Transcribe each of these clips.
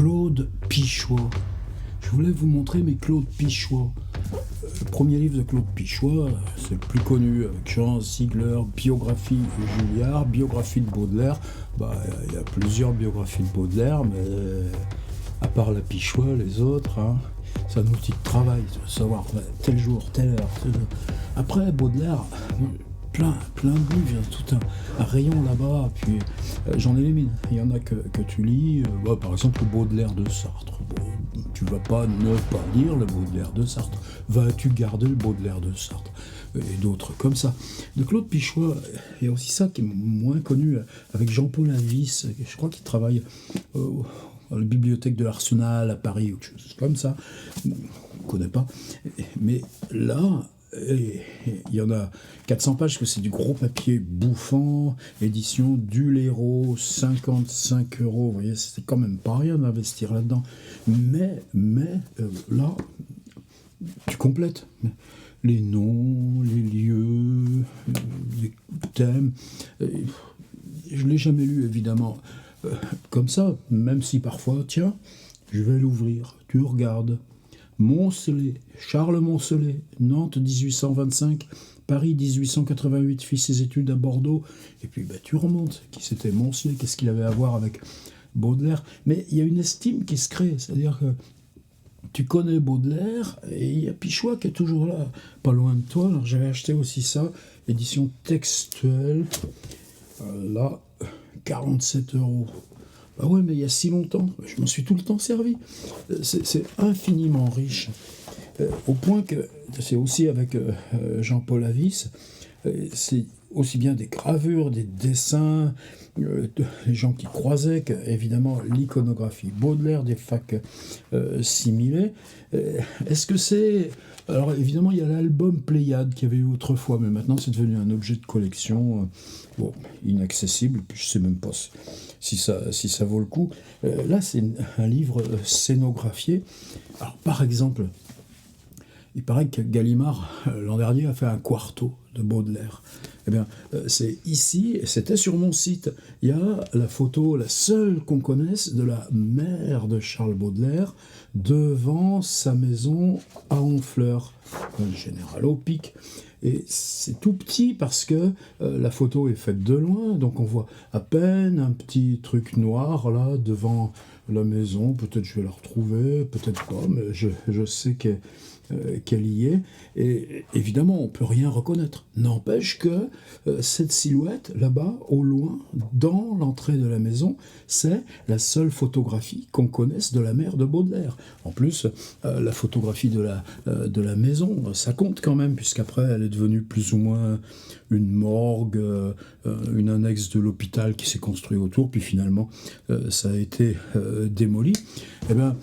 Claude Pichois. Je voulais vous montrer mes Claude Pichois. Le premier livre de Claude Pichois, c'est le plus connu, avec Jean Ziegler, biographie de Julliard, biographie de Baudelaire. Il y a plusieurs biographies de Baudelaire, mais à part la Pichois, les autres, c'est un outil de travail, de savoir tel jour, telle heure, telle heure. Après, Baudelaire, plein de livres, il y a tout un rayon là-bas, puis j'en élimine. Il y en a que tu lis, par exemple le Baudelaire de Sartre. Tu vas pas ne pas lire le Baudelaire de Sartre. Vas-tu garder le Baudelaire de Sartre? Et d'autres comme ça. De Claude Pichois, il y a aussi ça qui est moins connu, avec Jean-Paul Avis, je crois qu'il travaille à la bibliothèque de l'Arsenal à Paris, ou quelque chose comme ça. On ne connaît pas. Mais là, il y en a 400 pages, que c'est du gros papier bouffant, édition Dulero, 55 €. Vous voyez, c'est quand même pas rien d'investir là-dedans. Mais là, tu complètes les noms, les lieux, les thèmes. Je ne l'ai jamais lu, évidemment, comme ça, même si parfois, tiens, je vais l'ouvrir, tu regardes. Moncelet, Charles Moncelet, Nantes 1825, Paris 1888, fit ses études à Bordeaux, et puis tu remontes, qui c'était Moncelet, qu'est-ce qu'il avait à voir avec Baudelaire? Mais il y a une estime qui se crée, c'est-à-dire que tu connais Baudelaire, et il y a Pichois qui est toujours là, pas loin de toi. Alors j'avais acheté aussi ça, édition textuelle, là, 47 €. Ah ouais, mais il y a si longtemps, je m'en suis tout le temps servi. C'est infiniment riche, au point que c'est aussi avec Jean-Paul Avis, c'est aussi bien des gravures, des dessins, les gens qui croisaient, évidemment l'iconographie Baudelaire, des facs similés. Est-ce que c'est... Alors évidemment, il y a l'album Pléiade qu'il y avait eu autrefois, mais maintenant c'est devenu un objet de collection, inaccessible, puis je ne sais même pas si ça vaut le coup. Là, c'est un livre scénographié. Alors par exemple, il paraît que Gallimard, l'an dernier, a fait un quarto de Baudelaire. Eh bien, c'est ici, et c'était sur mon site, il y a la photo, la seule qu'on connaisse, de la mère de Charles Baudelaire devant sa maison à Honfleur, le Général Aupic. Et c'est tout petit parce que la photo est faite de loin, donc on voit à peine un petit truc noir là devant la maison. Peut-être je vais la retrouver, peut-être pas, mais je sais qu'elle y est. Et évidemment, on ne peut rien reconnaître. N'empêche que cette silhouette, là-bas, au loin, dans l'entrée de la maison, c'est la seule photographie qu'on connaisse de la mère de Baudelaire. En plus, la photographie de la maison, ça compte quand même, puisqu'après, elle est devenue plus ou moins une morgue, une annexe de l'hôpital qui s'est construit autour, puis finalement, ça a été démoli. Eh bien...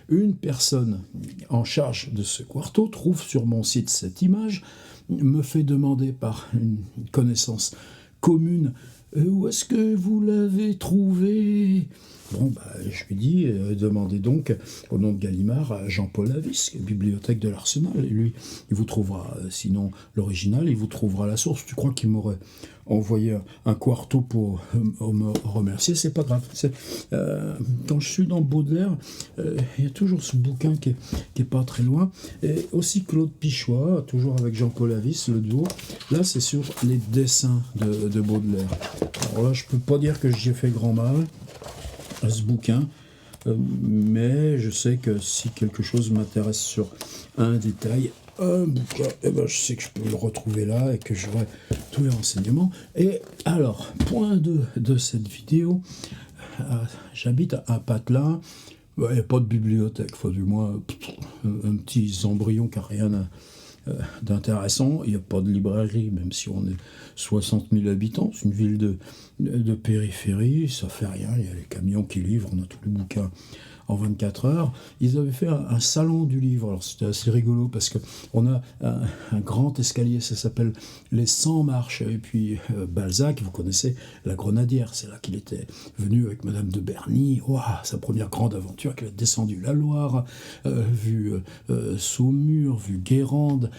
une personne en charge de ce quarto trouve sur mon site cette image, me fait demander par une connaissance commune où est-ce que vous l'avez trouvé? Bon, je lui dis, demandez donc au nom de Gallimard à Jean-Paul Avis, bibliothèque de l'Arsenal, et lui, il vous trouvera, sinon l'original, il vous trouvera la source. Tu crois qu'il m'aurait envoyé un quarto pour me remercier? C'est pas grave. Quand je suis dans Baudelaire, il y a toujours ce bouquin qui est pas très loin, et aussi Claude Pichois, toujours avec Jean-Paul Avis, le duo. Là, c'est sur les dessins de Baudelaire. Alors là, je peux pas dire que j'y ai fait grand mal à ce bouquin, mais je sais que si quelque chose m'intéresse sur un détail, un bouquin, je sais que je peux le retrouver là et que j'aurai tous les renseignements. Et alors, point 2 de cette vidéo, j'habite à Patelin, il n'y a pas de bibliothèque, faut du moins un petit embryon qui n'a rien d'intéressant. Il n'y a pas de librairie, même si on est 60 000 habitants. C'est une ville de périphérie, ça fait rien. Il y a les camions qui livrent, on a tous les bouquins en 24 heures. Ils avaient fait un salon du livre. Alors c'était assez rigolo parce qu'on a un grand escalier, ça s'appelle les 100 marches. Et puis Balzac, vous connaissez La Grenadière, c'est là qu'il était venu avec Madame de Berny. Ouah, sa première grande aventure, qu'il a descendu la Loire, vu Saumur, vu Guérande.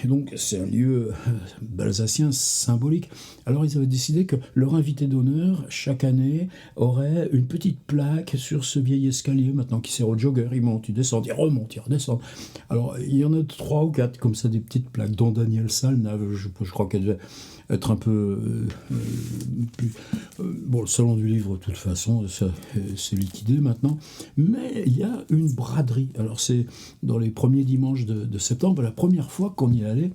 Et donc c'est un lieu balsacien symbolique. Alors ils avaient décidé que leur invité d'honneur, chaque année, aurait une petite plaque sur ce vieil escalier, maintenant qui sert aux joggers. Il monte, il descend, il remonte, il redescend. Alors il y en a 3 ou 4 comme ça, des petites plaques, dont Daniel Salnave, je crois qu'elle devait être un peu plus... bon, le salon du livre, de toute façon, c'est liquidé maintenant. Mais il y a une braderie. Alors c'est dans les premiers dimanches de septembre, la première fois qu'on y allait.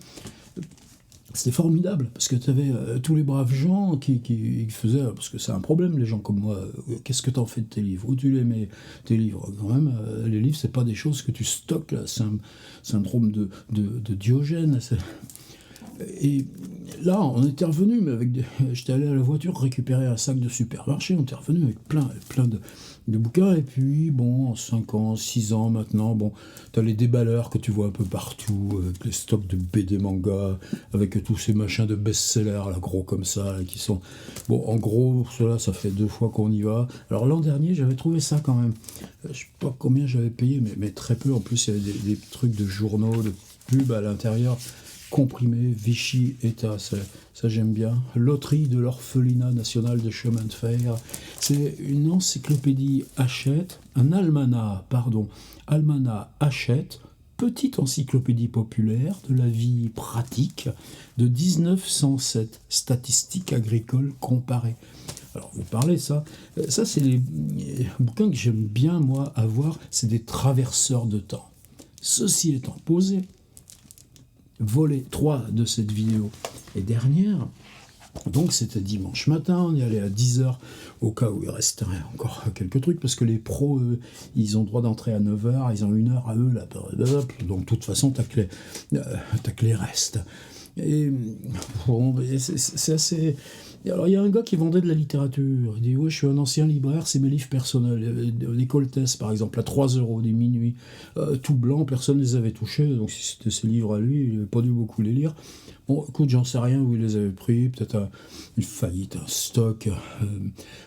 C'était formidable, parce que tu avais tous les braves gens qui faisaient, parce que c'est un problème, les gens comme moi, qu'est-ce que tu en fais de tes livres? Où tu les mets, tes livres? Quand même, les livres, c'est pas des choses que tu stockes, là. C'est un syndrome de Diogène. Et là, on était revenu, mais j'étais allé à la voiture récupérer un sac de supermarché, on était revenu avec plein de bouquins, et puis, bon, 5 ans, 6 ans maintenant, bon, t'as les déballeurs que tu vois un peu partout, avec les stocks de BD manga, avec tous ces machins de best-sellers, là, gros comme ça, là, qui sont... Bon, en gros, cela, ça fait 2 fois qu'on y va. Alors, l'an dernier, j'avais trouvé ça quand même. Je sais pas combien j'avais payé, mais très peu. En plus, il y avait des trucs de journaux, de pubs à l'intérieur, comprimé, Vichy, État, ça j'aime bien. Loterie de l'orphelinat national de chemin de fer. C'est une encyclopédie Hachette, almanach Hachette, petite encyclopédie populaire de la vie pratique de 1907, statistiques agricoles comparées. Alors, vous parlez ça c'est les bouquins que j'aime bien, moi, avoir, c'est des traverseurs de temps. Ceci étant posé, volet 3 de cette vidéo et dernière, donc c'était dimanche matin, on y allait à 10h au cas où il resterait encore quelques trucs, parce que les pros, ils ont droit d'entrer à 9h, ils ont 1 heure à eux, là, donc de toute façon t'as que les restes. Et bon, c'est assez... Alors il y a un gars qui vendait de la littérature, il dit ouais, je suis un ancien libraire, c'est mes livres personnels, les Coltès par exemple à 3 € des minuit, tout blanc, personne ne les avait touchés, donc si c'était ses livres à lui, il n'avait pas dû beaucoup les lire. Bon, écoute, j'en sais rien où il les avait pris, peut-être une faillite, un stock,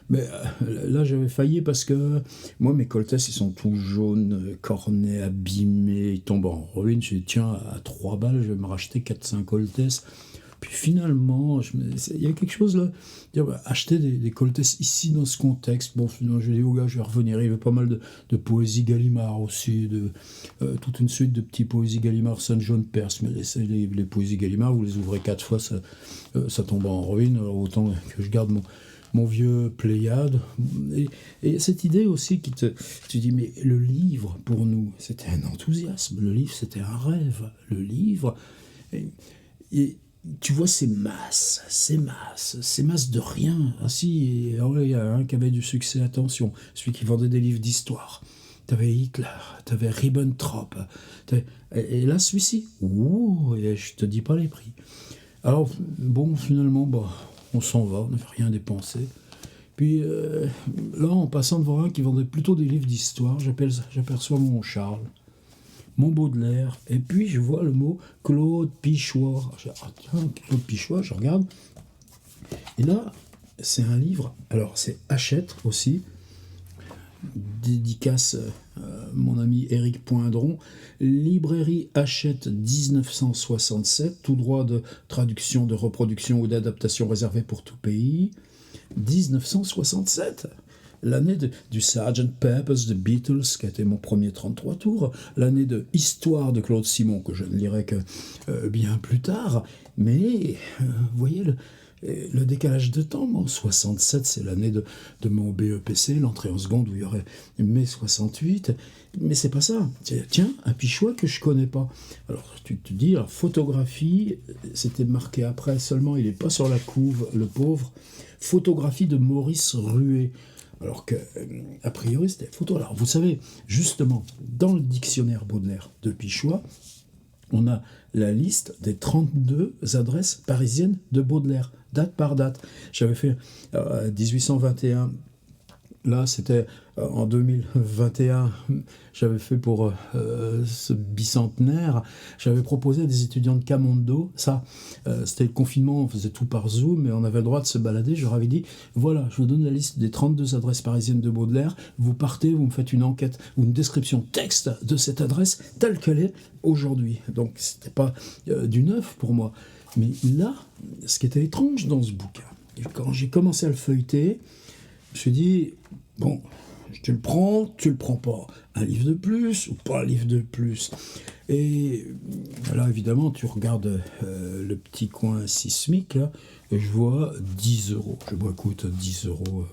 mais là j'avais failli parce que moi mes Coltès ils sont tout jaunes, cornés, abîmés, ils tombent en ruine. J'ai dit tiens, à 3 balles je vais me racheter 4-5 Coltès. Puis finalement, il y a quelque chose là, acheter des Coltès ici dans ce contexte. Bon, finalement, je dis au gars, je vais revenir. Il y avait pas mal de poésie Gallimard aussi, toute une suite de petits poésies Gallimard, Saint-Jean-de-Perse. Mais les poésies Gallimard, vous les ouvrez 4 fois, ça tombe en ruine. Alors autant que je garde mon vieux Pléiade. Et cette idée aussi tu dis, mais le livre, pour nous, c'était un enthousiasme. Le livre, c'était un rêve. Le livre... Et tu vois ces masses de rien. Ah si, il y a un qui avait du succès, attention, celui qui vendait des livres d'histoire. T'avais Hitler, t'avais Ribbentrop, et là celui-ci, et je te dis pas les prix. Alors bon, finalement, on s'en va, on n'avait rien dépensé. Puis là, en passant devant un qui vendait plutôt des livres d'histoire, j'aperçois mon Charles, mon Baudelaire, et puis je vois le mot Claude Pichois. Tiens, Claude Pichois, je regarde. Et là, c'est un livre, alors c'est Hachette aussi, dédicace mon ami Éric Poindron, librairie Hachette 1967, tout droit de traduction, de reproduction ou d'adaptation réservé pour tout pays. 1967, l'année du Sgt. Pepper's, The Beatles, qui a été mon premier 33 tours, l'année de Histoire de Claude Simon, que je ne lirai que bien plus tard, mais vous voyez le décalage de temps. Bon, 67, c'est l'année de mon BEPC, l'entrée en seconde, où il y aurait mai 68, mais c'est pas ça. Tiens, un Pichois que je connais pas. Alors tu te dis, alors, photographie, c'était marqué après seulement, il n'est pas sur la couve, le pauvre, photographie de Maurice Rué. Alors que, a priori, c'était photo. Alors, vous savez, justement, dans le dictionnaire Baudelaire de Pichois, on a la liste des 32 adresses parisiennes de Baudelaire, date par date. J'avais fait 1821, Là, c'était en 2021, j'avais fait pour ce bicentenaire, j'avais proposé à des étudiants de Camondo, ça, c'était le confinement, on faisait tout par Zoom, et on avait le droit de se balader, je leur avais dit, voilà, je vous donne la liste des 32 adresses parisiennes de Baudelaire, vous partez, vous me faites une enquête ou une description texte de cette adresse telle qu'elle est aujourd'hui. Donc, c'était pas du neuf pour moi. Mais là, ce qui était étrange dans ce bouquin, quand j'ai commencé à le feuilleter, je me suis dit, bon, tu le prends pas. Un livre de plus ou pas un livre de plus. Et là, évidemment, tu regardes le petit coin sismique, là, et je vois 10 euros. Je vois, écoute, 10 euros.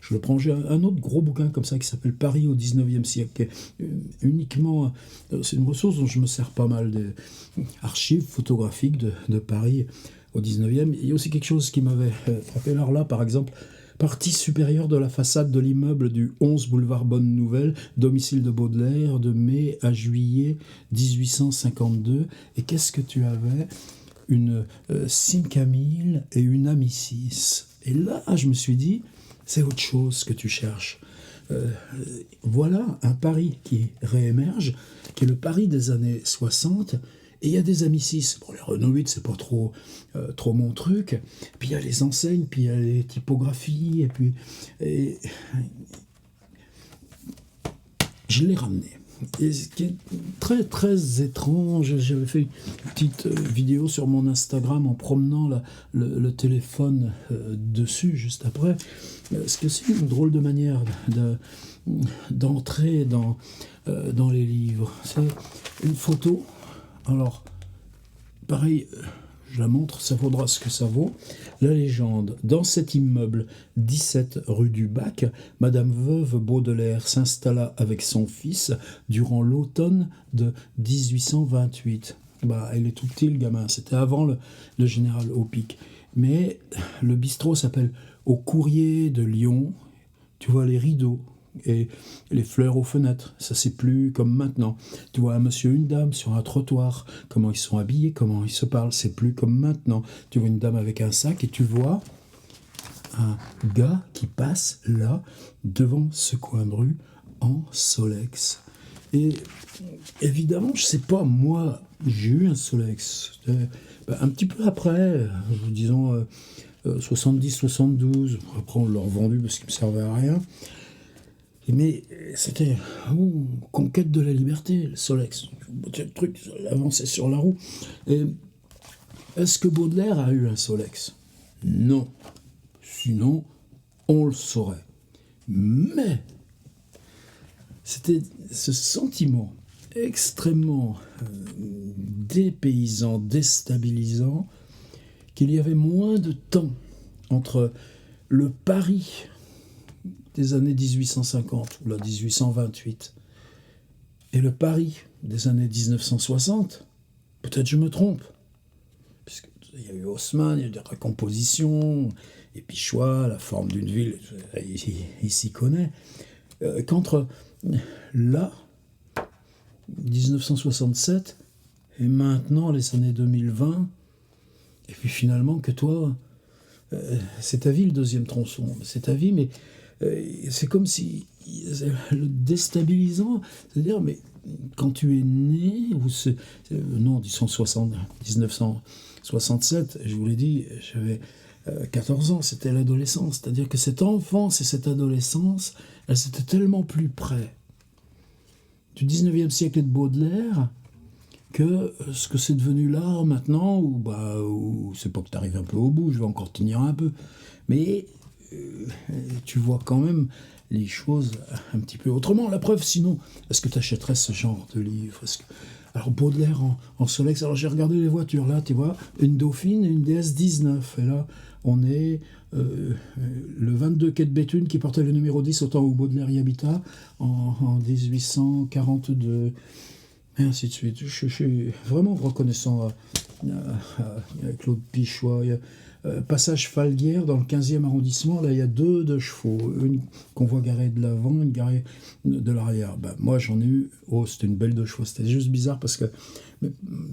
Je le prends. J'ai un autre gros bouquin comme ça qui s'appelle Paris au 19e siècle. Uniquement, c'est une ressource dont je me sers pas mal, des archives photographiques de Paris au 19e. Il y a aussi quelque chose qui m'avait frappé. Alors là, par exemple, partie supérieure de la façade de l'immeuble du 11 boulevard Bonne Nouvelle, domicile de Baudelaire, de mai à juillet 1852. Et qu'est-ce que tu avais? Une Cinq-Camille et une Amicis. Et là, je me suis dit, c'est autre chose que tu cherches. Voilà un Paris qui réémerge, qui est le Paris des années 60. Et il y a des Amicis. Bon, les Renault 8, c'est pas trop mon truc. Puis il y a les enseignes, puis il y a les typographies, et puis... je l'ai ramené. Et ce qui est très, très étrange, j'avais fait une petite vidéo sur mon Instagram en promenant le téléphone dessus, juste après. Ce que c'est une drôle de manière d'entrer dans les livres. C'est une photo. Alors, pareil, je la montre, ça vaudra ce que ça vaut. La légende. Dans cet immeuble, 17 rue du Bac, Madame Veuve Baudelaire s'installa avec son fils durant l'automne de 1828. Il est tout petit, le gamin. C'était avant le général Opic. Mais le bistrot s'appelle Au Courrier de Lyon. Tu vois les rideaux et les fleurs aux fenêtres, ça c'est plus comme maintenant. Tu vois un monsieur et une dame sur un trottoir, comment ils sont habillés, comment ils se parlent, c'est plus comme maintenant. Tu vois une dame avec un sac et tu vois un gars qui passe là, devant ce coin de rue, en Solex. Et évidemment, je sais pas, moi, j'ai eu un Solex. Un petit peu après, disons 70-72, après on l'a revendu parce qu'il me servait à rien. Mais c'était conquête de la liberté, le Solex. Le truc avançait sur la roue. Et est-ce que Baudelaire a eu un Solex? Non. Sinon, on le saurait. Mais c'était ce sentiment extrêmement dépaysant, déstabilisant, qu'il y avait moins de temps entre le Paris des années 1850, ou là 1828, et le Paris des années 1960, peut-être je me trompe, puisqu'il y a eu Haussmann, il y a eu des recompositions, et Pichois, la forme d'une ville, il s'y connaît, qu'entre là, 1967, et maintenant les années 2020, et puis finalement que toi, c'est ta vie le deuxième tronçon, c'est ta vie, mais c'est comme si le déstabilisant, c'est-à-dire, mais quand tu es né, non, disons 1967, je vous l'ai dit, j'avais 14 ans, c'était l'adolescence, c'est-à-dire que cette enfance et cette adolescence, elles étaient tellement plus près du 19e siècle et de Baudelaire que ce que c'est devenu là, maintenant, où c'est pas que tu arrives un peu au bout, je vais encore tenir un peu, mais tu vois quand même les choses un petit peu autrement. La preuve, sinon, est-ce que tu achèterais ce genre de livre? Alors, Baudelaire en Solex, alors j'ai regardé les voitures, là, tu vois, une Dauphine et une DS-19, et là, on est le 22 quai de Béthune qui portait le numéro 10 au temps où Baudelaire y habita, en 1842, et ainsi de suite. Je suis vraiment reconnaissant à Claude Pichois. Passage Falguière, dans le 15e arrondissement, là il y a deux chevaux, une qu'on voit garée de l'avant, une garée de l'arrière. Moi j'en ai eu, c'était une belle 2 chevaux, c'était juste bizarre parce que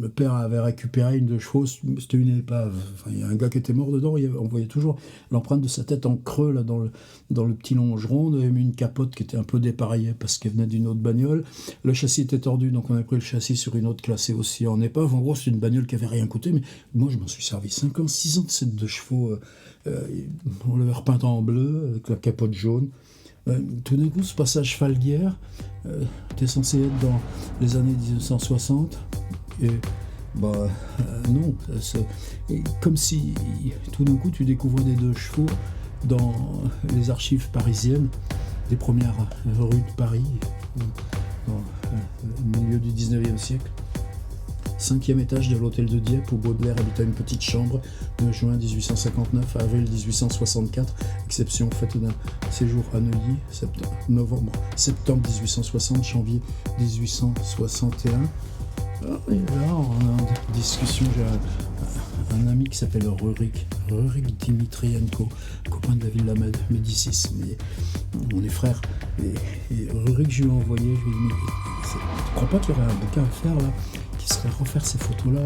Le père avait récupéré une de chevaux, c'était une épave. Enfin, il y a un gars qui était mort dedans, on voyait toujours l'empreinte de sa tête en creux là, dans le petit longeron. On avait mis une capote qui était un peu dépareillée parce qu'elle venait d'une autre bagnole. Le châssis était tordu, donc on a pris le châssis sur une autre classée aussi en épave. En gros, c'est une bagnole qui avait rien coûté, mais moi je m'en suis servi 5 ans, 6 ans de cette de chevaux. On l'avait repeinte en bleu avec la capote jaune. Tout d'un coup, ce passage Falguière était censé être dans les années 1960 et non, c'est comme si tout d'un coup tu découvrais des deux chevaux dans les archives parisiennes des premières rues de Paris au milieu du 19e siècle. 5e étage de l'hôtel de Dieppe où Baudelaire habitait une petite chambre de juin 1859 à avril 1864, exception faite d'un séjour à Neuilly, septembre 1860, janvier 1861. Et là, on a une discussion, j'ai un ami qui s'appelle Rurik Dimitrienko, copain de la ville de la Médicis, mais on est frères. Et Rurik, je lui ai envoyé, je lui ai dit, mais tu crois pas qu'il y aurait un bouquin à faire là qui serait refaire ces photos-là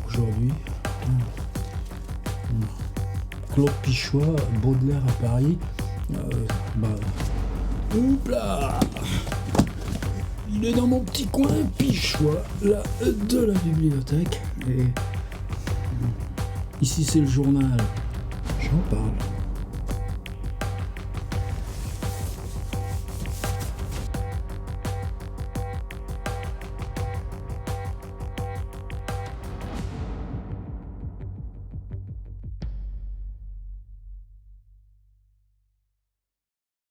aujourd'hui? Claude Pichois, Baudelaire à Paris. Oupla! Il est dans mon petit coin Pichois, là, de la bibliothèque. Et ici c'est le journal. J'en parle.